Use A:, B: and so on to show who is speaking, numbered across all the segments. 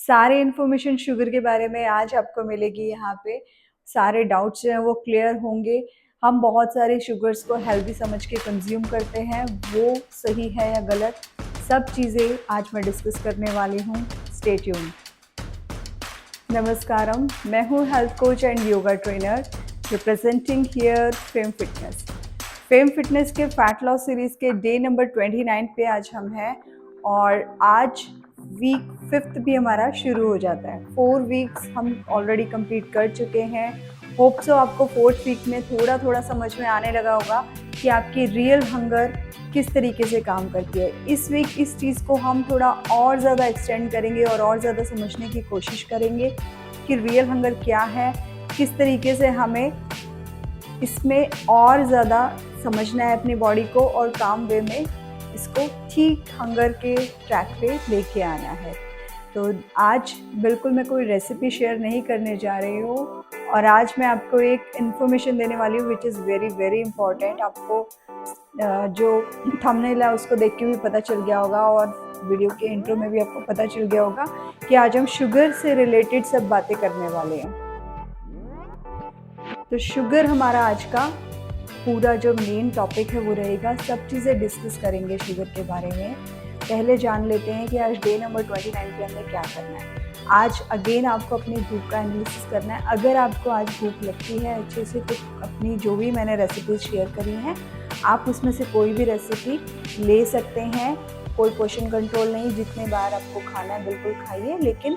A: सारे information sugar के बारे में आज आपको मिलेगी यहाँ पे। सारे डाउट्स जो हैं वो क्लियर होंगे। हम बहुत सारे शुगर्स को हेल्दी समझ के कंज्यूम करते हैं, वो सही है या गलत, सब चीज़ें आज मैं डिस्कस करने वाली हूँ। Stay tuned. नमस्कारम, मैं हूँ health coach and yoga trainer representing here fame fitness. Fame fitness के फैट लॉस सीरीज़ के डे नंबर 29 पे आज हम हैं और आज वीक 5th भी हमारा शुरू हो जाता है। 4 वीक्स हम ऑलरेडी कंप्लीट कर चुके हैं। होप सो आपको 4th वीक में थोड़ा थोड़ा समझ में आने लगा होगा कि आपकी रियल हंगर किस तरीके से काम करती है। इस वीक इस चीज़ को हम थोड़ा और ज़्यादा एक्सटेंड करेंगे और ज़्यादा समझने की कोशिश करेंगे कि रियल हंगर क्या है, किस तरीके से हमें इसमें और ज़्यादा समझना है अपनी बॉडी को और काम वे में इसको ठीक हंगर के ट्रैक पे लेके आना है। तो आज बिल्कुल मैं कोई रेसिपी शेयर नहीं करने जा रही हूँ और आज मैं आपको एक इन्फॉर्मेशन देने वाली हूँ which is very very important. आपको जो थंबनेल है उसको देख के भी पता चल गया होगा और वीडियो के इंट्रो में भी आपको पता चल गया होगा कि आज हम शुगर से रिलेटेड सब बातें करने वाले हैं। तो शुगर हमारा आज का पूरा जो मेन टॉपिक है वो रहेगा। सब चीज़ें डिस्कस करेंगे शुगर के बारे में। पहले जान लेते हैं कि आज डे नंबर 29 पे हमें क्या करना है। आज अगेन आपको अपनी भूख का एनालिसिस करना है। अगर आपको आज भूख लगती है अच्छे से तो अपनी जो भी मैंने रेसिपीज शेयर करी हैं आप उसमें से कोई भी रेसिपी ले सकते हैं। कोई पोर्शन कंट्रोल नहीं, जितने बार आपको खाना है बिल्कुल खाइए, लेकिन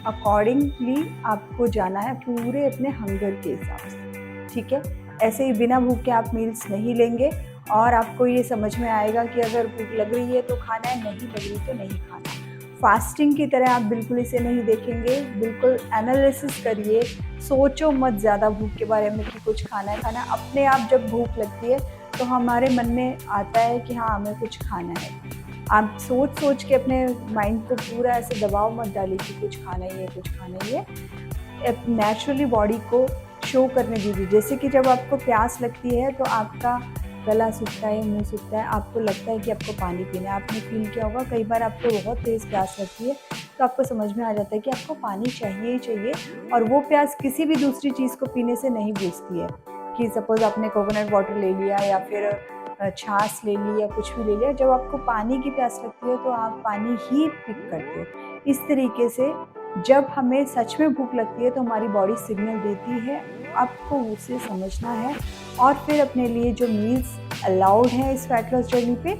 A: अकॉर्डिंगली आपको जाना है पूरे अपने हंगर के हिसाब से, ठीक है। ऐसे ही बिना भूख के आप मील्स नहीं लेंगे और आपको ये समझ में आएगा कि अगर भूख लग रही है तो खाना है, नहीं लग रही तो नहीं खाना। फास्टिंग की तरह आप बिल्कुल इसे नहीं देखेंगे, बिल्कुल एनालिसिस करिए। सोचो मत ज़्यादा भूख के बारे में कि कुछ खाना है। अपने आप जब भूख लगती है तो हमारे मन में आता है कि हाँ हमें कुछ खाना है। आप सोच सोच के अपने माइंड को पूरा ऐसे दबाव मत डालिए कि कुछ खाना ही है, कुछ खाना ही है। नेचुरली बॉडी को शो करने दीजिए। जैसे कि जब आपको प्यास लगती है तो आपका गला सूखता है, मुंह सूखता है, आपको लगता है कि आपको पानी पीना है। आपने फील किया होगा कई बार आपको बहुत तेज़ प्यास लगती है तो आपको समझ में आ जाता है कि आपको पानी चाहिए ही चाहिए और वो प्यास किसी भी दूसरी चीज़ को पीने से नहीं बुझती है। कि सपोज़ आपने कोकोनट वाटर ले लिया या फिर छाछ ले ली या कुछ भी ले लिया, जब आपको पानी की प्यास लगती है तो आप पानी ही पिक करते हो। इस तरीके से जब हमें सच में भूख लगती है तो हमारी बॉडी सिग्नल देती है, आपको उसे समझना है और फिर अपने लिए जो मील्स अलाउड हैं इस फैट लॉस जर्नी पे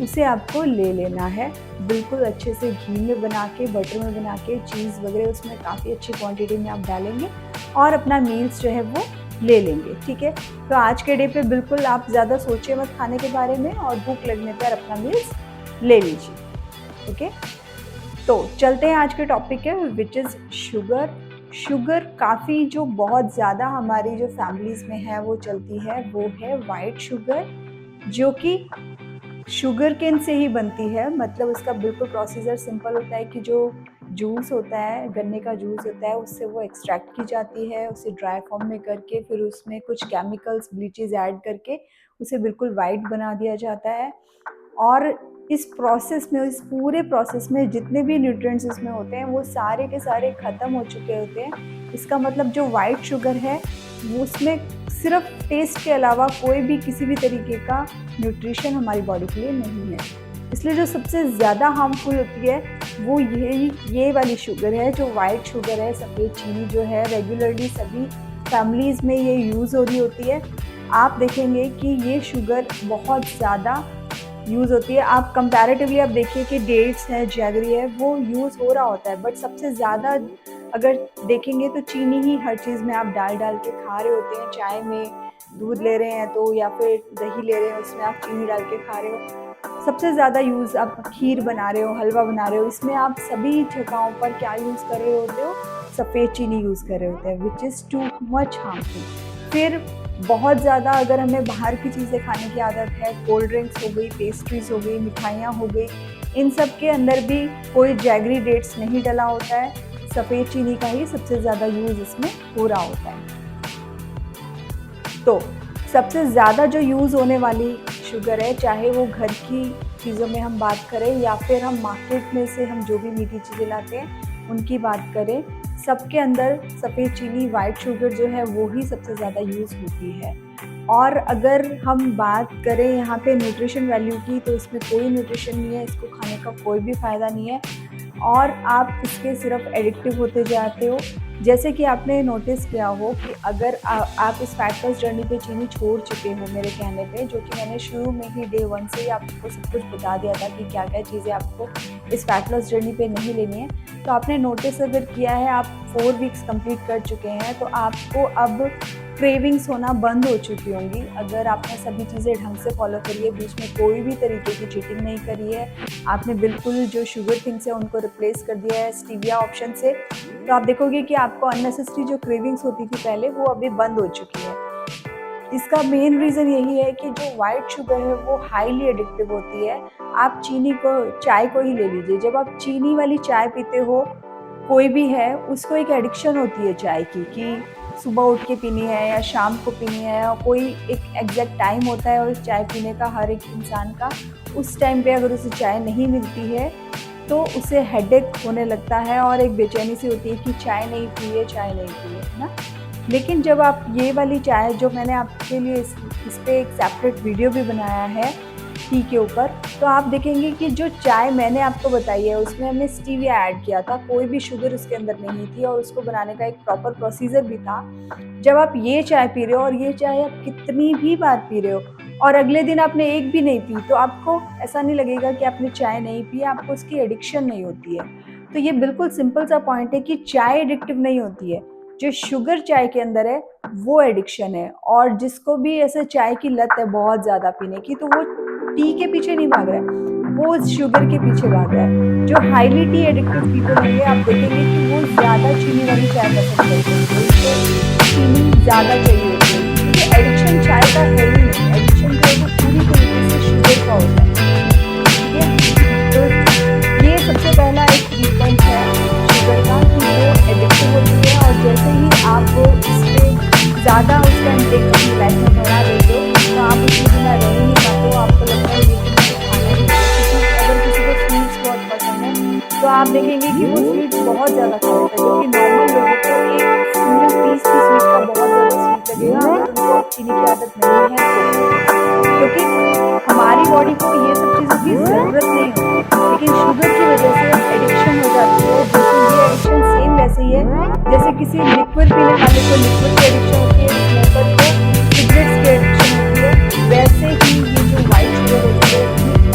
A: उसे आपको ले लेना है। बिल्कुल अच्छे से घी में बना के, बटर में बना के, चीज़ वगैरह उसमें काफ़ी अच्छी क्वांटिटी में आप डालेंगे और अपना मील्स जो है वो ले लेंगे, ठीक है। तो आज के डे पे बिल्कुल आप ज़्यादा सोचिए मत खाने के बारे में और भूख लगने पर अपना मील्स ले लीजिए, ओके। तो चलते हैं आज के टॉपिक है विच इज़ शुगर। शुगर काफ़ी जो बहुत ज़्यादा हमारी जो फैमिलीज़ में है वो चलती है, वो है वाइट शुगर, जो कि शुगर केन से ही बनती है। मतलब उसका बिल्कुल प्रोसीजर सिंपल होता है कि जो जूस होता है, गन्ने का जूस होता है, उससे वो एक्सट्रैक्ट की जाती है, उसे ड्राई फॉर्म में करके फिर उसमें कुछ केमिकल्स, ब्लीचेस ऐड करके उसे बिल्कुल वाइट बना दिया जाता है। और इस प्रोसेस में, इस पूरे प्रोसेस में जितने भी न्यूट्रिएंट्स इसमें होते हैं वो सारे के सारे ख़त्म हो चुके होते हैं। इसका मतलब जो वाइट शुगर है वो उसमें सिर्फ टेस्ट के अलावा कोई भी किसी भी तरीके का न्यूट्रिशन हमारी बॉडी के लिए नहीं है। इसलिए जो सबसे ज़्यादा हार्मफुल होती है वो ये वाली शुगर है, जो वाइट शुगर है, सफ़ेद चीनी जो है रेगुलरली सभी फैमिलीज़ में ये यूज़ हो रही होती है। आप देखेंगे कि ये शुगर बहुत ज़्यादा यूज़ होती है। आप कंपैरेटिवली आप देखिए कि डेट्स है, जैगरी है, वो यूज़ हो रहा होता है, बट सबसे ज़्यादा अगर देखेंगे तो चीनी ही हर चीज़ में आप डाल के खा रहे होते हैं। चाय में दूध ले रहे हैं तो या फिर दही ले रहे हैं उसमें आप चीनी डाल के खा रहे हो। सबसे ज़्यादा यूज़ आप खीर बना रहे हो, हलवा बना रहे हो, इसमें आप सभी जगहों पर क्या यूज़ कर रहे होते हो? सफ़ेद चीनी यूज़ कर रहे होते हैं, which is too much harmful. फिर बहुत ज़्यादा अगर हमें बाहर की चीज़ें खाने की आदत है, कोल्ड ड्रिंक्स हो गई, पेस्ट्रीज़ हो गई, मिठाइयाँ हो गई, इन सब के अंदर भी कोई जैगरी डेट्स नहीं डला होता है। सफ़ेद चीनी का ही सबसे ज़्यादा यूज़ इसमें हो रहा होता है। तो सबसे ज़्यादा जो यूज़ होने वाली शुगर है, चाहे वो घर की चीज़ों में हम बात करें या फिर हम मार्केट में से हम जो भी मीठी चीज़ें लाते हैं उनकी बात करें, सबके अंदर सफ़ेद चीनी, वाइट शुगर जो है वो ही सबसे ज़्यादा यूज़ होती है। और अगर हम बात करें यहाँ पे न्यूट्रिशन वैल्यू की, तो इसमें कोई न्यूट्रिशन नहीं है, इसको खाने का कोई भी फ़ायदा नहीं है और आप इसके सिर्फ एडिक्टिव होते जाते हो। जैसे कि आपने नोटिस किया हो कि अगर आप इस फैट लॉस जर्नी पे चीनी छोड़ चुके हो मेरे कहने पे, जो कि मैंने शुरू में ही डे 1 से ही आपको सब कुछ बता दिया था कि क्या-क्या चीज़ें आपको इस फैट लॉस जर्नी पे नहीं लेनी है। तो आपने नोटिस अगर किया है, आप 4 वीक्स कंप्लीट कर चुके हैं, तो आपको अब क्रेविंग्स होना बंद हो चुकी होंगी। अगर आपने सभी चीज़ें ढंग से फॉलो करी है, बीच में कोई भी तरीके की चीटिंग नहीं करी है, आपने बिल्कुल जो शुगर थिंग्स है उनको रिप्लेस कर दिया है स्टीविया ऑप्शन से, तो आप देखोगे कि आपको अननेसेसरी जो क्रेविंग्स होती थी पहले, वो अभी बंद हो चुकी है। इसका मेन रीज़न यही है कि जो वाइट शुगर है वो हाईली एडिक्टिव होती है। आप चीनी को, चाय को ही ले लीजिए, जब आप चीनी वाली चाय पीते हो, कोई भी है, उसको एक एडिक्शन होती है चाय की कि सुबह उठ के पीनी है या शाम को पीनी है, और कोई एक एग्जैक्ट टाइम होता है और उस चाय पीने का हर एक इंसान का। उस टाइम पे अगर उसे चाय नहीं मिलती है तो उसे हेडेक होने लगता है और एक बेचैनी सी होती है कि चाय नहीं पी है, चाय नहीं पी है ना। लेकिन जब आप ये वाली चाय, जो मैंने आपके लिए इस पे एक सेपरेट वीडियो भी बनाया है टी के ऊपर, तो आप देखेंगे कि जो चाय मैंने आपको बताई है उसमें हमने स्टीविया ऐड किया था, कोई भी शुगर उसके अंदर नहीं थी और उसको बनाने का एक प्रॉपर प्रोसीजर भी था। जब आप ये चाय पी रहे हो और ये चाय आप कितनी भी बार पी रहे हो और अगले दिन आपने एक भी नहीं पी, तो आपको ऐसा नहीं लगेगा कि आपने चाय नहीं पी, आपको उसकी एडिक्शन नहीं होती है। तो ये बिल्कुल सिंपल सा पॉइंट है कि चाय एडिक्टिव नहीं होती है, जो शुगर चाय के अंदर है वो एडिक्शन है। और जिसको भी ऐसे चाय की लत है बहुत ज़्यादा पीने की, तो वो टी के पीछे नहीं भाग रहा है, वो शुगर के पीछे भाग रहा है। जो हाईली टी एडिक्टिव पीपल होंगे, आप देखेंगे कि वो ज़्यादा चीनी वाली चाय पसंद करते हैं, उनको चीनी ज़्यादा चाहिए होती है, क्योंकि एडिक्शन चाय का है ही नहीं। एडिक्शन जो है वो पूरी तरीके से शुगर का होता है, ठीक है। तो ये सबसे पहला एक सीक्वेंस है शुगर का कि वो एडिक्टिव होती है, और जैसे ही आप इससे ज़्यादा उसका इंटेक अपनी लाइफ में बढ़ा देते हो, तो आप उसके बिना रह ही नहीं पाते हो। आपको लगता है ये तो मुझे खाना ही है। अगर किसी को स्वीट्स बहुत पसंद है, तो आप देखेंगे कि वो स्वीट्स बहुत ज़्यादा खा लेता है, जो कि नॉर्मल लोगों को एक सिंगल पीस की स्वीट का बहुत ज़्यादा स्वीट लगेगा अगर उनको चीनी की आदत नहीं है तो। क्योंकि हमारी बॉडी को ये सब चीज़ों की ज़रूरत नहीं होती, लेकिन शुगर की वजह से एडिक्शन हो जाती है। जैसे ये एडिक्शन सेम वैसे ही है जैसे किसी लिक्विड पीने वाले को लिक्विड की एडिक्शन होती है, स्मोकर को सिगरेट्स की एडिक्शन होती है, वैसे ही ये जो वाइट शुगर होती है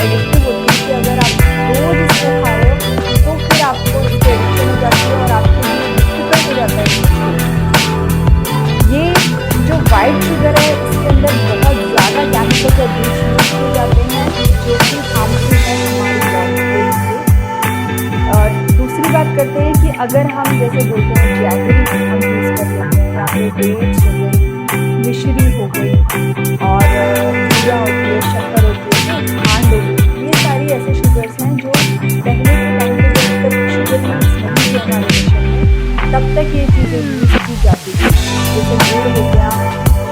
A: एडिक्टिव होती है कि अगर आप रोज इसको खा रहे हो तो फिर आपको इसकी एडिक्शन हो जाती है और आपके लिए डिफिकल्ट हो जाता है। ये जो वाइट शुगर है इसके अंदर बहुत ज़्यादा केमिकल्स यूज हो जाते हैं जो कि हार्मफुल है हमारी बॉडी के लिए। और दूसरी बात करते हैं कि अगर हम जैसे बोलते हैं जैगरी हम यूज़ कर लेते हैं, या फिर डेट्स हो गई, मिश्री हो गई, और भुजिया होती है, शक्कर होती है, खांड हो गई, ये सारी ऐसे शुगर्स हैं जो पहले के टाइम में जब तक शुगर यूज नहीं थी हमारे नेशन में, तब तक ये चीज़ें यूज की जाती थी। जैसे गुड़ हो गया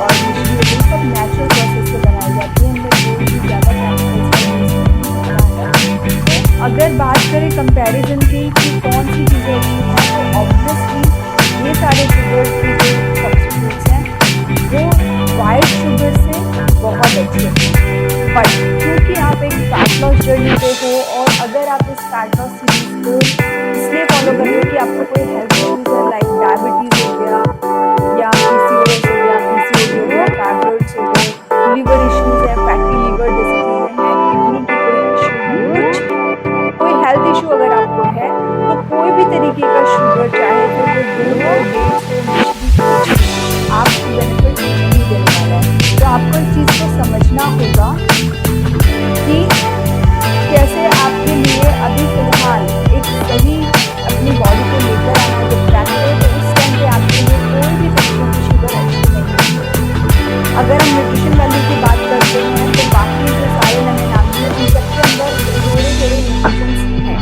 A: और मिश्री हो गई, सब नेचुरल प्रोसेस से बनाई जाती है, इनमें कोई भी ज़्यादा केमिकल्स का यूज नहीं होता है। तो अगर बात करें कंपैरिजन की कि कौन सी चीज़ें अच्छी हैं, तो ऑब्वियसली ये सारे शुगर की जो सब्स्टिट्यूट्स हैं वो वाइट शुगर से बहुत अच्छे हैं। बट क्योंकि आप एक फैट लॉस जर्नी पे हो, और अगर आप इस फैट लॉस सीरीज को इसलिए फॉलो कर रहे हो कि आपको कोई हेल्थ इश्यूज है, लाइक डायबिटीज़ हो गया या पीसीओएस हो गया, पीसीओडी हो गया, थायराइड्स हो गए, लीवर इश्यूज है, फैटी लीवर जैसी चीज़ें हैं, किडनी की कोई इशू है, कुछ भी कोई हेल्थ इशू अगर आपको है, तो कोई भी तरीके का शुगर, चाहे तो वो गुड़ हो, डेट्स हो, मिश्री, कुछ भी आपको बेनिफिट नहीं देने वाला है। तो आपको इस चीज़ को समझना होगा कि कैसे आपके लिए अभी फ़िलहाल एक सही अपनी बॉडी को लेकर आना जब ट्रैक है, तो उस टाइम पे आपके लिए कोई भी तरीके की शुगर अच्छी नहीं है। अगर हम न्यूट्रिशन वैल्यू की बात करते हैं, तो बाकी जो सारे मैंने नाम लिए उन सबके अंदर थोड़े न्यूट्रिशंस हैं,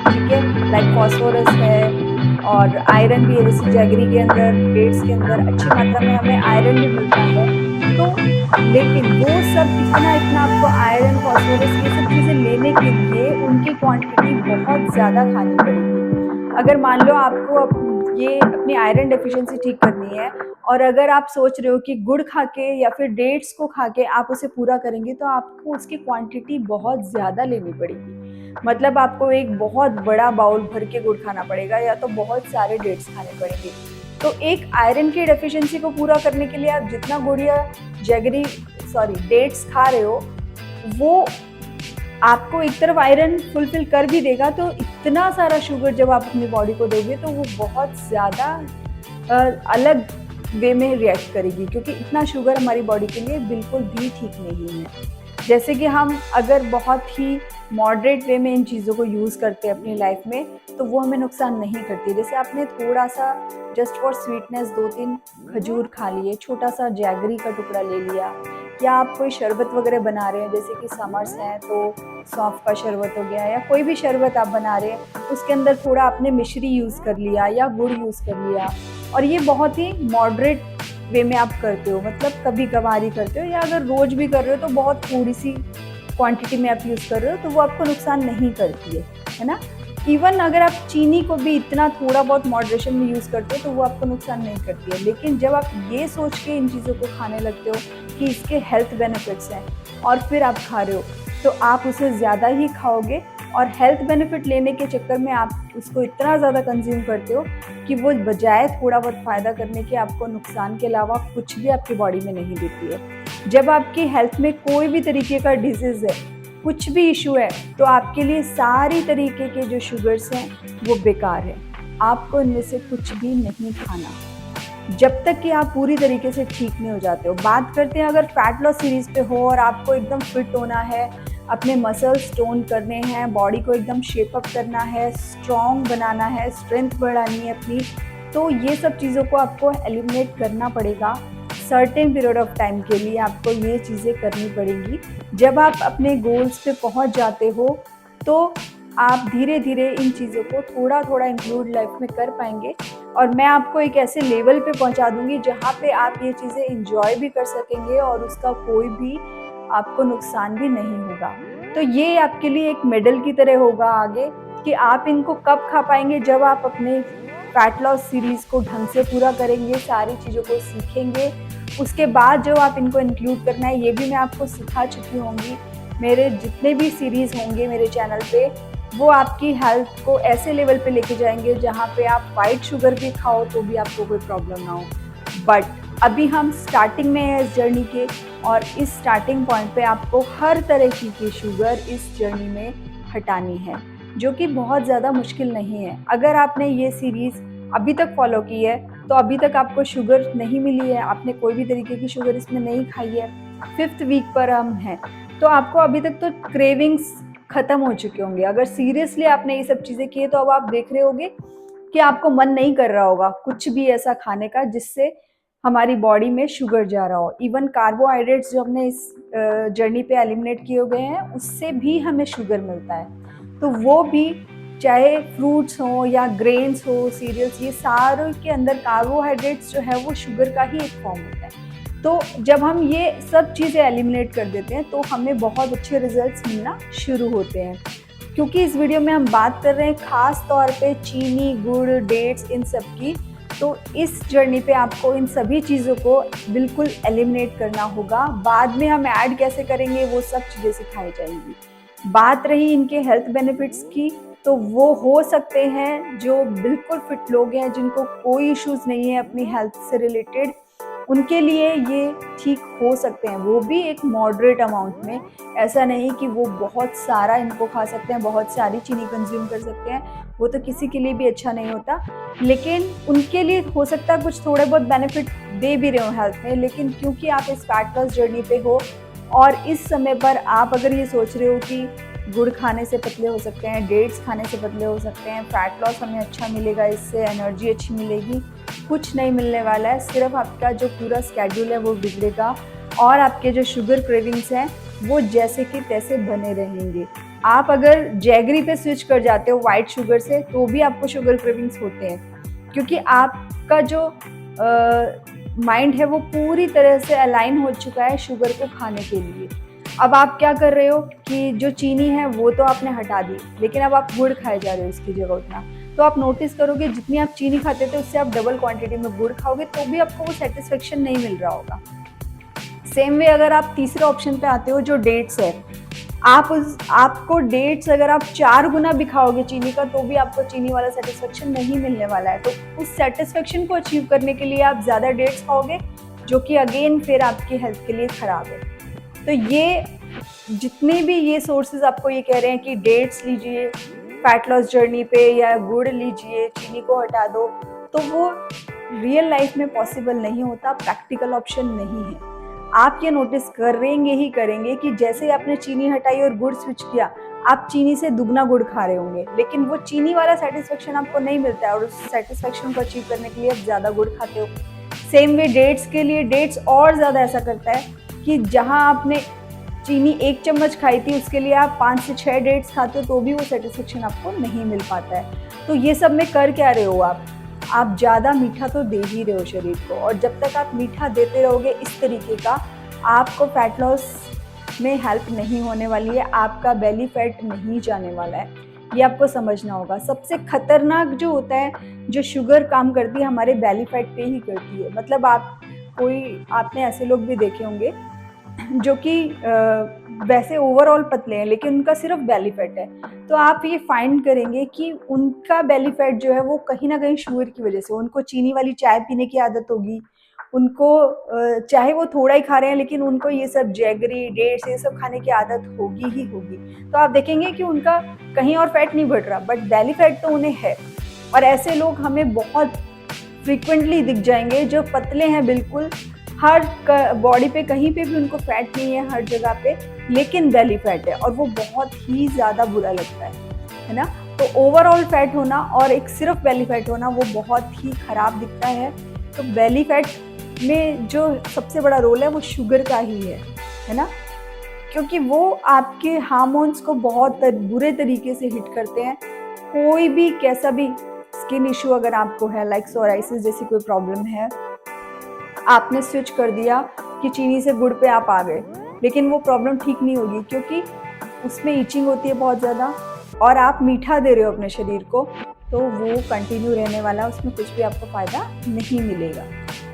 A: ठीक है, लाइक फॉस्फोरस है और आयरन भी है। जैसे जैगरी के अंदर, डेट्स के अंदर अच्छी मात्रा में हमें आयरन भी मिलता है, तो लेकिन वो सब इतना इतना आपको आयरन, फास्फोरस ये सब चीज़ें लेने के लिए उनकी क्वांटिटी बहुत ज़्यादा खानी पड़ेगी। अगर मान लो आपको ये अपनी आयरन डेफिशिएंसी ठीक करनी है और अगर आप सोच रहे हो कि गुड़ खा के या फिर डेट्स को खा के आप उसे पूरा करेंगे, तो आपको उसकी क्वांटिटी बहुत ज़्यादा लेनी पड़ेगी। मतलब आपको एक बहुत बड़ा बाउल भर के गुड़ खाना पड़ेगा या तो बहुत सारे डेट्स खाने पड़ेंगे। तो एक आयरन की डेफिशिएंसी को पूरा करने के लिए आप जितना गुड़ या जैगरी डेट्स खा रहे हो, वो आपको एक तरफ आयरन फुलफिल कर भी देगा। तो इतना सारा शुगर जब आप अपनी बॉडी को दोगे तो वो बहुत ज़्यादा अलग वे में रिएक्ट करेगी, क्योंकि इतना शुगर हमारी बॉडी के लिए बिल्कुल भी ठीक नहीं है। जैसे कि हम अगर बहुत ही मॉडरेट वे में इन चीज़ों को यूज़ करते हैं अपनी लाइफ में, तो वो हमें नुकसान नहीं करती। जैसे आपने थोड़ा सा जस्ट फॉर स्वीटनेस 2-3 खजूर खा लिए, छोटा सा जैगरी का टुकड़ा ले लिया, या आप कोई शरबत वगैरह बना रहे हैं, जैसे कि समर्स हैं तो सौंफ का शरबत हो गया, या कोई भी शरबत आप बना रहे हैं उसके अंदर थोड़ा आपने मिश्री यूज़ कर लिया या गुड़ यूज़ कर लिया, और ये बहुत ही मॉडरेट वे में आप करते हो, मतलब कभी कभार ही करते हो, या अगर रोज़ भी कर रहे हो तो बहुत थोड़ी सी क्वांटिटी में आप यूज़ कर रहे हो, तो वो आपको नुकसान नहीं करती है ना। इवन अगर आप चीनी को भी इतना थोड़ा बहुत मॉडरेशन में यूज़ करते हो तो वो आपको नुकसान नहीं करती है। लेकिन जब आप ये सोच के इन चीज़ों को खाने लगते हो कि इसके हेल्थ बेनिफिट्स हैं और फिर आप खा रहे हो, तो आप उसे ज़्यादा ही खाओगे, और हेल्थ बेनिफिट लेने के चक्कर में आप उसको इतना ज़्यादा कंज्यूम करते हो कि वो बजाय थोड़ा बहुत फ़ायदा करने के आपको नुकसान के अलावा कुछ भी आपकी बॉडी में नहीं देती है। जब आपकी हेल्थ में कोई भी तरीके का डिजीज़ है, कुछ भी इशू है, तो आपके लिए सारी तरीके के जो शुगर्स हैं वो बेकार है। आपको इनमें से कुछ भी नहीं खाना जब तक कि आप पूरी तरीके से ठीक नहीं हो जाते हो। बात करते हैं अगर फैट लॉस सीरीज़ पे हो और आपको एकदम फिट होना है, अपने मसल्स टोन करने हैं, बॉडी को एकदम शेप अप करना है, स्ट्रॉन्ग बनाना है, स्ट्रेंथ बढ़ानी है अपनी, तो ये सब चीज़ों को आपको एलिमिनेट करना पड़ेगा। सर्टेन पीरियड ऑफ टाइम के लिए आपको ये चीज़ें करनी पड़ेंगी। जब आप अपने गोल्स पे पहुंच जाते हो तो आप धीरे धीरे इन चीज़ों को थोड़ा थोड़ा इंक्लूड लाइफ में कर पाएंगे, और मैं आपको एक ऐसे लेवल पे पहुंचा दूंगी जहां पे आप ये चीज़ें इंजॉय भी कर सकेंगे और उसका कोई भी आपको नुकसान भी नहीं होगा। तो ये आपके लिए एक मेडल की तरह होगा आगे, कि आप इनको कब खा पाएंगे, जब आप अपने फैट लॉस सीरीज़ को ढंग से पूरा करेंगे, सारी चीज़ों को सीखेंगे। उसके बाद जो आप इनको इंक्लूड करना है ये भी मैं आपको सिखा चुकी होंगी। मेरे जितने भी सीरीज़ होंगे मेरे चैनल पे, वो आपकी हेल्थ को ऐसे लेवल पे लेके जाएंगे जहाँ पे आप वाइट शुगर भी खाओ तो भी आपको कोई प्रॉब्लम ना हो। बट अभी हम स्टार्टिंग में हैं इस जर्नी के, और इस स्टार्टिंग पॉइंट पे आपको हर तरह की शुगर इस जर्नी में हटानी है, जो कि बहुत ज़्यादा मुश्किल नहीं है। अगर आपने ये सीरीज़ अभी तक फॉलो की है तो अभी तक आपको शुगर नहीं मिली है, आपने कोई भी तरीके की शुगर इसमें नहीं खाई है, 5th वीक पर हम हैं, तो आपको अभी तक तो क्रेविंग्स ख़त्म हो चुके होंगे। अगर सीरियसली आपने ये सब चीज़ें की है तो अब आप देख रहे होगे कि आपको मन नहीं कर रहा होगा कुछ भी ऐसा खाने का जिससे हमारी बॉडी में शुगर जा रहा हो। इवन कार्बोहाइड्रेट्स जो हमने इस जर्नी पे एलिमिनेट किए गए हैं उससे भी हमें शुगर मिलता है, तो वो भी चाहे फ्रूट्स हो या ग्रेन्स हो, सीरियल्स, ये सारे के अंदर कार्बोहाइड्रेट्स जो है वो शुगर का ही एक फॉर्म होता है। तो जब हम ये सब चीज़ें एलिमिनेट कर देते हैं तो हमें बहुत अच्छे रिजल्ट्स मिलना शुरू होते हैं। क्योंकि इस वीडियो में हम बात कर रहे हैं ख़ास तौर पे चीनी, गुड़, डेट्स, इन सब की, तो इस जर्नी पे आपको इन सभी चीज़ों को बिल्कुल एलिमिनेट करना होगा। बाद में हम ऐड कैसे करेंगे वो सब चीज़ें सिखाई जाएंगी। बात रही इनके हेल्थ बेनिफिट्स की, तो वो हो सकते हैं जो बिल्कुल फिट लोग हैं जिनको कोई इश्यूज़ नहीं है अपनी हेल्थ से रिलेटेड, उनके लिए ये ठीक हो सकते हैं, वो भी एक मॉडरेट अमाउंट में। ऐसा नहीं कि वो बहुत सारा इनको खा सकते हैं, बहुत सारी चीनी कंज्यूम कर सकते हैं, वो तो किसी के लिए भी अच्छा नहीं होता। लेकिन उनके लिए हो सकता है कुछ थोड़े बहुत बेनिफिट दे भी रहे हो हेल्थ में, लेकिन क्योंकि आप इस फैट लॉस जर्नी पे हो और इस समय पर आप अगर ये सोच रहे हो कि गुड़ खाने से पतले हो सकते हैं, डेट्स खाने से पतले हो सकते हैं, फैट लॉस हमें अच्छा मिलेगा, इससे एनर्जी अच्छी मिलेगी, कुछ नहीं मिलने वाला है। सिर्फ आपका जो पूरा स्केड्यूल है वो बिगड़ेगा और आपके जो शुगर क्रेविंग्स हैं वो जैसे कि तैसे बने रहेंगे। आप अगर जैगरी पे स्विच कर जाते हो वाइट शुगर से तो भी आपको शुगर क्रेविंग्स होते हैं, क्योंकि आपका जो माइंड है वो पूरी तरह से अलाइन हो चुका है शुगर को खाने के लिए। अब आप क्या कर रहे हो कि जो चीनी है वो तो आपने हटा दी, लेकिन अब आप गुड़ खाए जा रहे हो इसकी जगह उतना। तो आप नोटिस करोगे जितनी आप चीनी खाते थे उससे आप डबल क्वांटिटी में गुड़ खाओगे तो भी आपको वो सेटिस्फेक्शन नहीं मिल रहा होगा। सेम वे अगर आप तीसरे ऑप्शन पे आते हो जो डेट्स है, आपको डेट्स अगर आप 4 गुना भी खाओगे चीनी का तो भी आपको चीनी वाला सेटिस्फेक्शन नहीं मिलने वाला है। तो उस सेटिस्फेक्शन को अचीव करने के लिए आप ज़्यादा डेट्स खाओगे, जो कि अगेन फिर आपकी हेल्थ के लिए ख़राब है। तो ये जितने भी ये सोर्सेज आपको ये कह रहे हैं कि डेट्स लीजिए फैट लॉस जर्नी पे या गुड़ लीजिए, चीनी को हटा दो, तो वो रियल लाइफ में पॉसिबल नहीं होता, प्रैक्टिकल ऑप्शन नहीं है। आप ये नोटिस करेंगे ही करेंगे कि जैसे ही आपने चीनी हटाई और गुड़ स्विच किया, आप चीनी से दुगना गुड़ खा रहे होंगे, लेकिन वो चीनी वाला सेटिस्फेक्शन आपको नहीं मिलता है और उस सेटिस्फेक्शन को अचीव करने के लिए आप ज़्यादा गुड़ खाते हो। सेम वे डेट्स के लिए, डेट्स और ज़्यादा ऐसा करता है कि जहाँ आपने चीनी 1 चम्मच खाई थी उसके लिए आप 5 से 6 डेट्स खाते हो तो भी वो सेटिस्फेक्शन आपको नहीं मिल पाता है। तो ये सब में कर क्या रहे हो आप ज़्यादा मीठा तो दे ही रहे हो शरीर को, और जब तक आप मीठा देते रहोगे इस तरीके का, आपको फैट लॉस में हेल्प नहीं होने वाली है, आपका बेली फैट नहीं जाने वाला है। ये आपको समझना होगा। सबसे खतरनाक जो होता है, जो शुगर काम करती है हमारे बेली फैट पे ही करती है। मतलब आपने ऐसे लोग भी देखे होंगे जो कि वैसे ओवरऑल पतले हैं लेकिन उनका सिर्फ बेली फैट है। तो आप ये फाइंड करेंगे कि उनका बेली फैट जो है वो कहीं ना कहीं शुगर की वजह से, उनको चीनी वाली चाय पीने की आदत होगी, उनको चाहे वो थोड़ा ही खा रहे हैं लेकिन उनको ये सब जैगरी, डेट्स, ये सब खाने की आदत होगी ही होगी। तो आप देखेंगे कि उनका कहीं और फैट नहीं बढ़ रहा, बट बेली फैट तो उन्हें है। और ऐसे लोग हमें बहुत फ्रिक्वेंटली दिख जाएंगे जो पतले हैं बिल्कुल, हर बॉडी पे कहीं पे भी उनको फैट नहीं है हर जगह पे, लेकिन बेली फैट है और वो बहुत ही ज़्यादा बुरा लगता है ना। तो ओवरऑल फैट होना और एक सिर्फ बेली फैट होना वो बहुत ही ख़राब दिखता है। तो बेली फैट में जो सबसे बड़ा रोल है वो शुगर का ही है ना, क्योंकि वो आपके हार्मोन्स को बहुत बुरे तरीके से हिट करते हैं। कोई भी कैसा भी स्किन इशू अगर आपको है, लाइक सोराइसिस जैसी कोई प्रॉब्लम है, आपने स्विच कर दिया कि चीनी से गुड़ पे आप आ गए, लेकिन वो प्रॉब्लम ठीक नहीं होगी क्योंकि उसमें ईचिंग होती है बहुत ज़्यादा और आप मीठा दे रहे हो अपने शरीर को, तो वो कंटिन्यू रहने वाला, उसमें कुछ भी आपको फ़ायदा नहीं मिलेगा।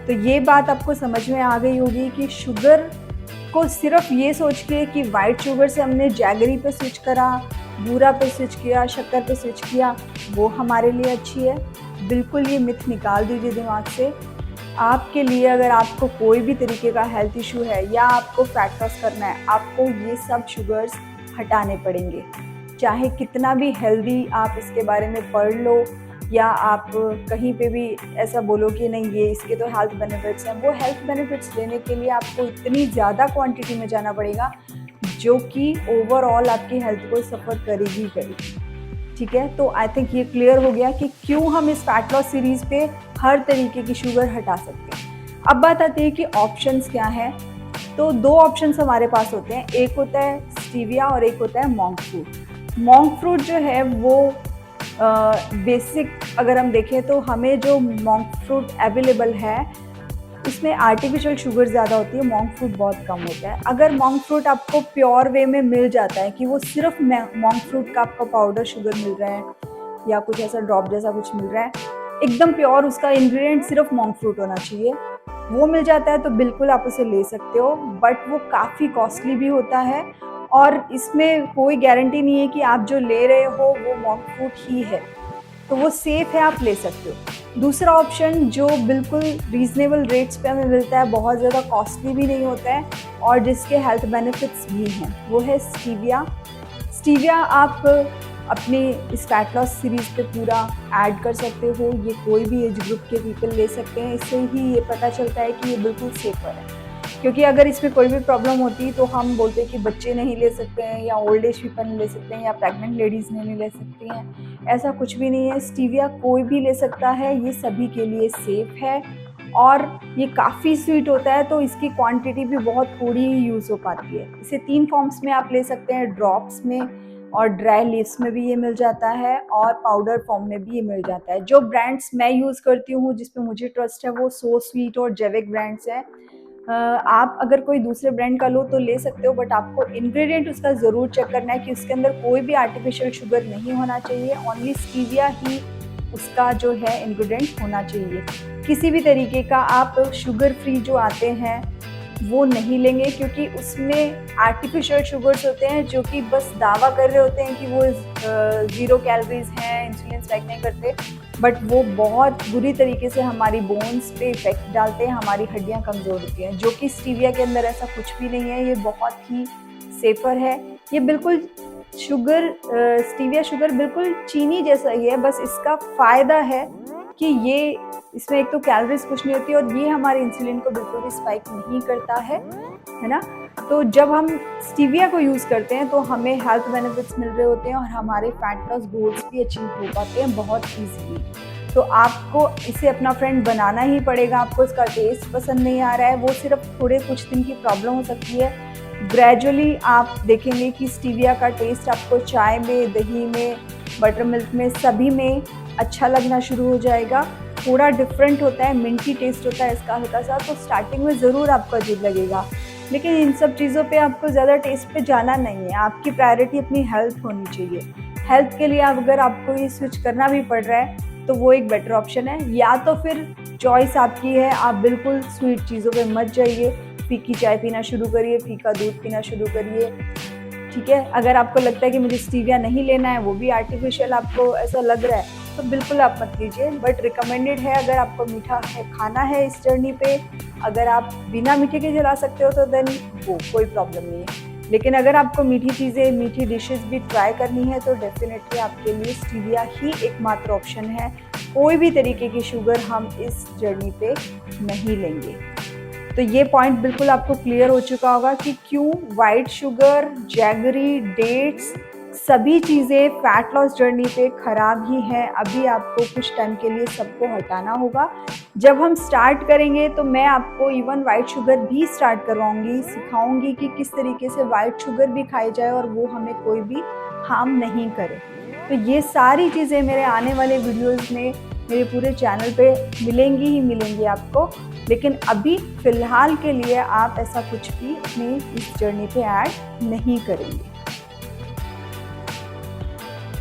A: तो ये बात आपको समझ में आ गई होगी कि शुगर को सिर्फ ये सोच के कि वाइट शुगर से हमने जैगरी पे स्विच करा, बूरा पे स्विच किया, शक्कर पे स्विच किया, वो हमारे लिए अच्छी है। बिल्कुल ये मिथ निकाल दीजिए दिमाग से। आपके लिए अगर आपको कोई भी तरीके का हेल्थ इशू है या आपको फैट लॉस करना है, आपको ये सब शुगर्स हटाने पड़ेंगे। चाहे कितना भी हेल्दी आप इसके बारे में पढ़ लो या आप कहीं पे भी ऐसा बोलो कि नहीं ये इसके तो हेल्थ बेनिफिट्स हैं, वो हेल्थ बेनिफिट्स लेने के लिए आपको इतनी ज़्यादा क्वांटिटी में जाना पड़ेगा जो कि ओवरऑल आपकी हेल्थ को सफ़र करेगी ही करेगी। ठीक है, तो आई थिंक ये क्लियर हो गया कि क्यों हम इस फैट लॉस सीरीज़ पे हर तरीके की शुगर हटा सकते हैं। अब बात आती है कि ऑप्शंस क्या हैं। तो 2 ऑप्शंस हमारे पास होते हैं, एक होता है स्टीविया और एक होता है मोंक फ्रूट। मोंक फ्रूट जो है वो बेसिक अगर हम देखें तो हमें जो मोंक फ्रूट अवेलेबल है उसमें आर्टिफिशियल शुगर ज़्यादा होती है, मोंक फ्रूट बहुत कम होता है। अगर मोंक फ्रूट आपको प्योर वे में मिल जाता है कि वो सिर्फ मोंक फ्रूट का आपको पाउडर शुगर मिल रहा है या कुछ ऐसा ड्रॉप जैसा कुछ मिल रहा है, एकदम प्योर उसका इंग्रेडिएंट सिर्फ मोंक फ्रूट होना चाहिए, वो मिल जाता है तो बिल्कुल आप उसे ले सकते हो। बट वो काफ़ी कॉस्टली भी होता है और इसमें कोई गारंटी नहीं है कि आप जो ले रहे हो वो मोंक फ्रूट ही है, तो वो सेफ़ है, आप ले सकते हो। दूसरा ऑप्शन जो बिल्कुल रीज़नेबल रेट्स पे हमें मिलता है, बहुत ज़्यादा कॉस्टली भी नहीं होता है और जिसके हेल्थ बेनिफिट्स भी हैं, वो है स्टीविया। स्टीविया आप अपने इस फैट लॉस सीरीज़ पे पूरा ऐड कर सकते हो, ये कोई भी एज ग्रुप के पीपल ले सकते हैं। इससे ही ये पता चलता है कि ये बिल्कुल सेफ़र है, क्योंकि अगर इसमें कोई भी प्रॉब्लम होती तो हम बोलते कि बच्चे नहीं ले सकते हैं या ओल्ड एज पीपल नहीं ले सकते हैं या प्रेग्नेंट लेडीज़ नहीं ले सकती हैं, ऐसा कुछ भी नहीं है। स्टीविया कोई भी ले सकता है, ये सभी के लिए सेफ़ है और ये काफ़ी स्वीट होता है, तो इसकी क्वांटिटी भी बहुत थोड़ी ही यूज़ हो पाती है। इसे 3 फॉर्म्स में आप ले सकते हैं, ड्रॉप्स में, और ड्राई लीव्स में भी ये मिल जाता है और पाउडर फॉर्म में भी ये मिल जाता है। जो ब्रांड्स मैं यूज़ करती हूँ जिस पे मुझे ट्रस्ट है वो सो स्वीट और जैविक ब्रांड्स हैं। आप अगर कोई दूसरे ब्रांड का लो तो ले सकते हो, बट आपको इंग्रेडिएंट उसका ज़रूर चेक करना है कि उसके अंदर कोई भी आर्टिफिशियल शुगर नहीं होना चाहिए, ओनली स्टीविया ही उसका जो है इंग्रेडिएंट होना चाहिए। किसी भी तरीके का आप शुगर फ्री जो आते हैं वो नहीं लेंगे, क्योंकि उसमें आर्टिफिशियल शुगर्स होते हैं जो कि बस दावा कर रहे होते हैं कि वो ज़ीरो कैलोरीज हैं, इंसुलिन स्पाइक नहीं करते, बट वो बहुत बुरी तरीके से हमारी बोन्स पे इफेक्ट डालते हैं, हमारी हड्डियां कमज़ोर होती हैं। जो कि स्टीविया के अंदर ऐसा कुछ भी नहीं है, ये बहुत ही सेफ़र है। ये बिल्कुल शुगर स्टीविया शुगर बिल्कुल चीनी जैसा ही है, बस इसका फ़ायदा है कि ये इसमें एक तो कैलोरीज कुछ नहीं होती और ये हमारे इंसुलिन को बिल्कुल भी स्पाइक नहीं करता है ना। तो जब हम स्टीविया को यूज़ करते हैं तो हमें हेल्थ बेनिफिट्स मिल रहे होते हैं और हमारे फैट लॉस गोल्स भी अचीव हो पाते हैं बहुत ईजीली। तो आपको इसे अपना फ्रेंड बनाना ही पड़ेगा। आपको इसका टेस्ट पसंद नहीं आ रहा है, वो सिर्फ थोड़े कुछ दिन की प्रॉब्लम हो सकती है, ग्रेजुअली आप देखेंगे कि स्टीविया का टेस्ट आपको चाय में, दही में, बटर मिल्क में, सभी में अच्छा लगना शुरू हो जाएगा। थोड़ा डिफरेंट होता है, मिंटी टेस्ट होता है इसका हल्का सा, तो स्टार्टिंग में ज़रूर आपको अजीब लगेगा, लेकिन इन सब चीज़ों पे आपको ज़्यादा टेस्ट पे जाना नहीं है। आपकी प्रायोरिटी अपनी हेल्थ होनी चाहिए। हेल्थ के लिए अगर आपको ये स्विच करना भी पड़ रहा है तो वो एक बेटर ऑप्शन है, या तो फिर चॉइस आपकी है, आप बिल्कुल स्वीट चीज़ों पे मत जाइए, फीकी चाय पीना शुरू करिए, फीका दूध पीना शुरू करिए, ठीक है। अगर आपको लगता है कि मुझे स्टीविया नहीं लेना है, वो भी आर्टिफिशियल आपको ऐसा लग रहा है, तो बिल्कुल आप मत लीजिए, बट रिकमेंडेड है अगर आपको मीठा है खाना है इस जर्नी पे, अगर आप बिना मीठे के चला सकते हो तो देन वो कोई प्रॉब्लम नहीं है। लेकिन अगर आपको मीठी चीज़ें, मीठी डिशेस भी ट्राई करनी है तो डेफिनेटली आपके लिए स्टीविया ही एकमात्र ऑप्शन है। कोई भी तरीके की शुगर हम इस जर्नी पे नहीं लेंगे। तो ये पॉइंट बिल्कुल आपको क्लियर हो चुका होगा कि क्यों वाइट शुगर, जैगरी, डेट्स, सभी चीज़ें फैट लॉस जर्नी पे ख़राब ही हैं। अभी आपको कुछ टाइम के लिए सबको हटाना होगा। जब हम स्टार्ट करेंगे तो मैं आपको इवन वाइट शुगर भी स्टार्ट करवाऊंगी, सिखाऊंगी कि किस तरीके से वाइट शुगर भी खाई जाए और वो हमें कोई भी हार्म नहीं करे। तो ये सारी चीज़ें मेरे आने वाले वीडियोज़ में मेरे पूरे चैनल पे मिलेंगी ही मिलेंगी आपको, लेकिन अभी फ़िलहाल के लिए आप ऐसा कुछ भी अपनी इस जर्नी पे ऐड नहीं करेंगे।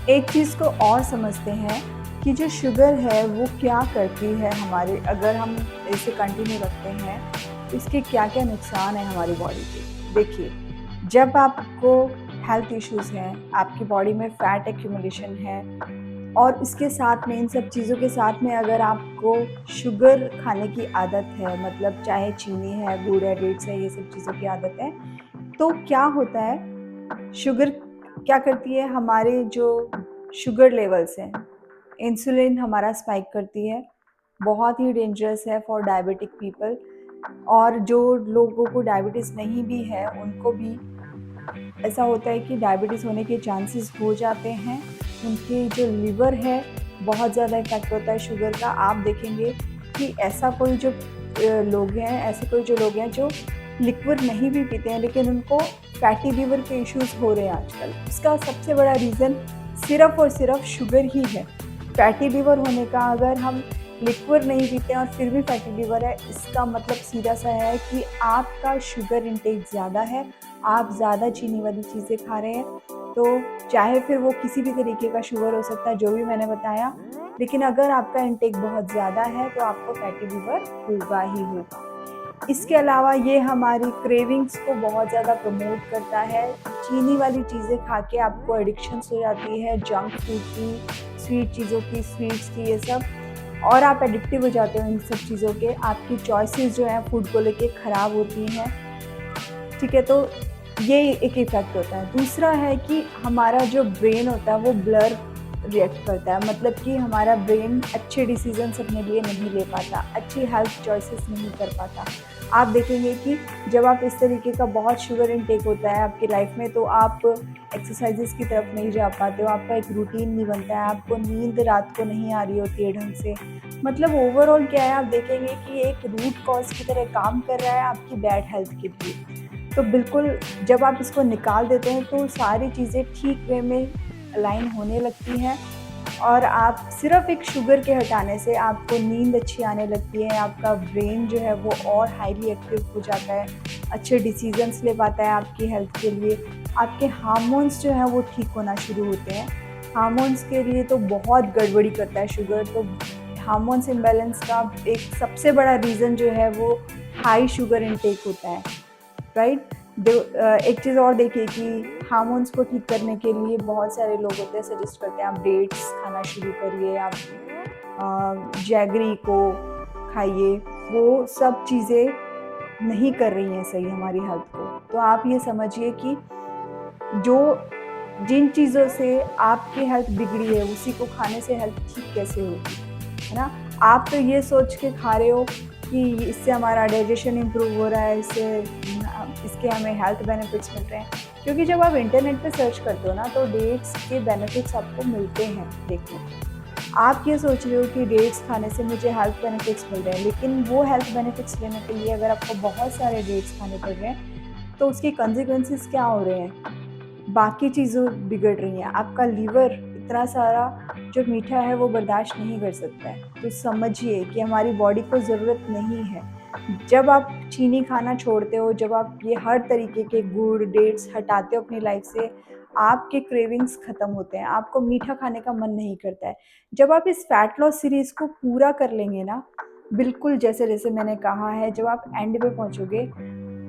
A: एक चीज़ को और समझते हैं कि जो शुगर है वो क्या करती है हमारे, अगर हम इसे कंटिन्यू रखते हैं तो इसके क्या क्या नुकसान है हमारी बॉडी पे। देखिए, जब आपको हेल्थ इश्यूज़ हैं, आपकी बॉडी में फ़ैट एक्यूमुलेशन है और इसके साथ में, इन सब चीज़ों के साथ में अगर आपको शुगर खाने की आदत है, मतलब चाहे चीनी है, गुड़ है, डेट्स है, ये सब चीज़ों की आदत है, तो क्या होता है, शुगर क्या करती है, हमारे जो शुगर लेवल्स हैं, इंसुलिन हमारा स्पाइक करती है, बहुत ही डेंजरस है फॉर डायबिटिक पीपल। और जो लोगों को डायबिटीज़ नहीं भी है उनको भी ऐसा होता है कि डायबिटीज़ होने के चांसेस हो जाते हैं। उनकी जो लिवर है बहुत ज़्यादा इफेक्ट होता है शुगर का। आप देखेंगे कि ऐसा कोई जो लोग हैं, ऐसे कोई जो लोग हैं जो लिक्विड नहीं भी पीते हैं लेकिन उनको फैटी लिवर के इश्यूज हो रहे हैं आजकल। उसका सबसे बड़ा रीज़न सिर्फ और सिर्फ शुगर ही है। फैटी लिवर होने का, अगर हम लिक्विड नहीं पीते हैं और फिर भी फैटी लिवर है, इसका मतलब सीधा सा है कि आपका शुगर इंटेक ज़्यादा है, आप ज़्यादा चीनी वाली चीज़ें खा रहे हैं। तो चाहे फिर वो किसी भी तरीके का शुगर हो सकता है जो भी मैंने बताया, लेकिन अगर आपका इंटेक बहुत ज़्यादा है तो आपको फैटी लिवर होगा ही होगा। इसके अलावा ये हमारी क्रेविंग्स को बहुत ज़्यादा प्रमोट करता है। चीनी वाली चीज़ें खा के आपको एडिक्शंस हो जाती है, जंक फूड की, स्वीट चीज़ों की, स्वीट्स की, ये सब, और आप एडिक्टिव हो जाते हो इन सब चीज़ों के। आपकी चॉइसेस जो हैं फूड को लेके ख़राब होती हैं, ठीक है। तो ये एक इफ़ेक्ट होता है। दूसरा है कि हमारा जो ब्रेन होता है वो ब्लर रिएक्ट करता है, मतलब कि हमारा ब्रेन अच्छे डिसीजंस अपने लिए नहीं ले पाता, अच्छी हेल्थ चॉइसेस नहीं कर पाता। आप देखेंगे कि जब आप इस तरीके का बहुत शुगर इनटेक होता है आपकी लाइफ में तो आप एक्सरसाइजेस की तरफ नहीं जा पाते हो, आपका एक रूटीन नहीं बनता है, आपको नींद रात को नहीं आ रही होती है ढंग से। मतलब ओवरऑल क्या है, आप देखेंगे कि एक रूट कॉज की तरह काम कर रहा है आपकी बैड हेल्थ के लिए। तो बिल्कुल जब आप इसको निकाल देते हैं तो सारी चीज़ें ठीक वे में अलाइन होने लगती हैं और आप सिर्फ़ एक शुगर के हटाने से आपको नींद अच्छी आने लगती है, आपका ब्रेन जो है वो और हाईली एक्टिव हो जाता है, अच्छे डिसीज़न्स ले पाता है आपकी हेल्थ के लिए, आपके हार्मोन्स जो हैं वो ठीक होना शुरू होते हैं। हार्मोन्स के लिए तो बहुत गड़बड़ी करता है शुगर, तो हार्मोन्स इम्बैलेंस का एक सबसे बड़ा रीज़न जो है वो हाई शुगर इंटेक होता है, राइट? एक चीज़ और देखिए कि हार्मोन्स को ठीक करने के लिए बहुत सारे लोग होते हैं सजेस्ट करते हैं आप डेट्स खाना शुरू करिए, आप जैगरी को खाइए, वो सब चीज़ें नहीं कर रही हैं सही हमारी हेल्थ को। तो आप ये समझिए कि जो जिन चीज़ों से आपकी हेल्थ बिगड़ी है उसी को खाने से हेल्थ ठीक कैसे होगी, है ना? आप तो ये सोच के खा रहे हो कि इससे हमारा डाइजेशन इम्प्रूव हो रहा है, इसके हमें हेल्थ बेनिफिट्स मिल रहे हैं, क्योंकि जब आप इंटरनेट पे सर्च करते हो ना तो डेट्स के बेनिफिट्स आपको मिलते हैं देखने को। आप ये सोच रहे हो कि डेट्स खाने से मुझे हेल्थ बेनिफिट्स मिल रहे हैं, लेकिन वो हेल्थ बेनिफिट्स लेने के लिए अगर आपको बहुत सारे डेट्स खाने पड़ रहे हैं तो उसकी कंसिक्वेंसेस क्या हो रहे हैं? बाकी चीज़ें बिगड़ रही हैं, आपका लीवर इतना सारा जो मीठा है वो बर्दाश्त नहीं कर सकता है। तो समझिए कि हमारी बॉडी को ज़रूरत नहीं है। जब आप चीनी खाना छोड़ते हो, जब आप ये हर तरीके के गुड़, डेट्स हटाते हो अपनी लाइफ से, आपके क्रेविंग्स ख़त्म होते हैं, आपको मीठा खाने का मन नहीं करता है। जब आप इस फैट लॉस सीरीज़ को पूरा कर लेंगे ना, बिल्कुल जैसे-जैसे मैंने कहा है, जब आप एंड पे पहुँचोगे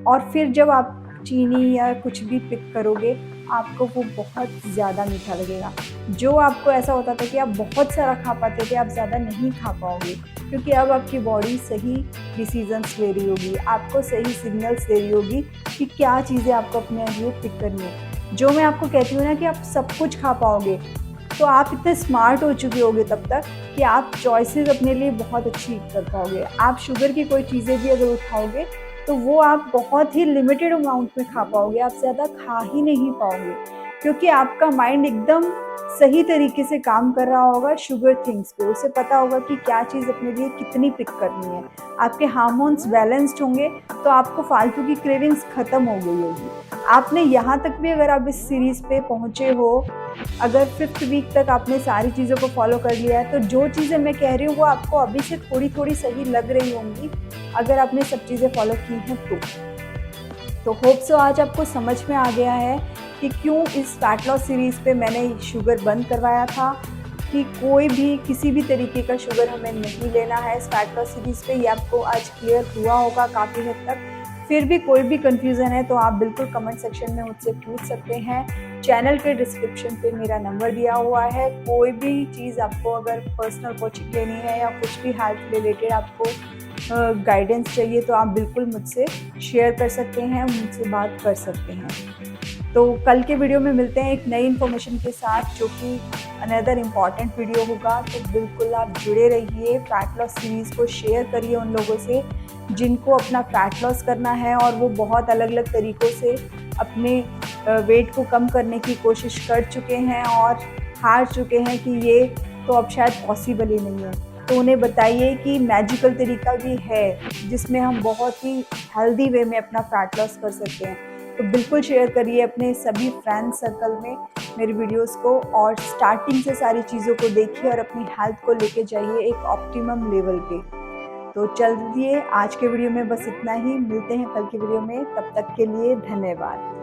A: और फिर जब आप चीनी या कुछ भी पिक करोगे, आपको वो बहुत ज़्यादा मीठा लगेगा। जो आपको ऐसा होता था कि आप बहुत सारा खा पाते थे, आप ज़्यादा नहीं खा पाओगे, क्योंकि अब आपकी बॉडी सही डिसीज़न्स ले रही होगी, आपको सही सिग्नल्स दे रही होगी कि क्या चीज़ें आपको अपने लिए पिक करनी है। जो मैं आपको कहती हूँ ना कि आप सब कुछ खा पाओगे, तो आप इतने स्मार्ट हो चुके होगे तब तक कि आप चॉइसेस अपने लिए बहुत अच्छी कर पाओगे। आप शुगर की कोई चीज़ें भी अगर उठाओगे तो वो आप बहुत ही लिमिटेड अमाउंट में खा पाओगे, आप ज़्यादा खा ही नहीं पाओगे, क्योंकि आपका माइंड एकदम सही तरीके से काम कर रहा होगा शुगर थिंग्स पे। उसे पता होगा कि क्या चीज़ अपने लिए कितनी पिक करनी है। आपके हार्मोन्स बैलेंस्ड होंगे तो आपको फालतू की क्रेविंग्स ख़त्म हो गई होगी। आपने यहाँ तक भी अगर आप इस सीरीज़ पे पहुँचे हो, अगर 5th वीक तक आपने सारी चीज़ों को फॉलो कर लिया है, तो जो चीज़ें मैं कह रही हूँ वो आपको अभी से थोड़ी-थोड़ी सही लग रही होंगी, अगर आपने सब चीज़ें फॉलो की हैं तो। तो होप सो आज आपको समझ में आ गया है कि क्यों इस फैट लॉस सीरीज़ पे मैंने शुगर बंद करवाया था, कि कोई भी किसी भी तरीके का शुगर हमें नहीं लेना है इस फैट लॉस सीरीज़ पे। ये आपको आज क्लियर हुआ होगा काफ़ी हद तक। फिर भी कोई भी कन्फ्यूज़न है तो आप बिल्कुल कमेंट सेक्शन में मुझसे पूछ सकते हैं। चैनल के डिस्क्रिप्शन पे मेरा नंबर दिया हुआ है। कोई भी चीज़ आपको अगर पर्सनल कोचिंग लेनी है या कुछ भी हेल्थ रिलेटेड आपको गाइडेंस चाहिए तो आप बिल्कुल मुझसे शेयर कर सकते हैं, मुझसे बात कर सकते हैं। तो कल के वीडियो में मिलते हैं एक नई इन्फॉर्मेशन के साथ, जो कि अनदर इम्पॉर्टेंट वीडियो होगा। तो बिल्कुल आप जुड़े रहिए, फैट लॉस सीरीज़ को शेयर करिए उन लोगों से जिनको अपना फैट लॉस करना है और वो बहुत अलग अलग तरीक़ों से अपने वेट को कम करने की कोशिश कर चुके हैं और हार चुके हैं कि ये तो अब शायद पॉसिबल ही नहीं है। तो उन्हें बताइए कि मैजिकल तरीका भी है जिसमें हम बहुत ही हेल्दी वे में अपना फैट लॉस कर सकते हैं। तो बिल्कुल शेयर करिए अपने सभी फ्रेंड सर्कल में मेरी वीडियोस को, और स्टार्टिंग से सारी चीज़ों को देखिए और अपनी हेल्थ को लेके जाइए एक ऑप्टिमम लेवल पे। तो चलिए आज के वीडियो में बस इतना ही, मिलते हैं कल की वीडियो में, तब तक के लिए धन्यवाद।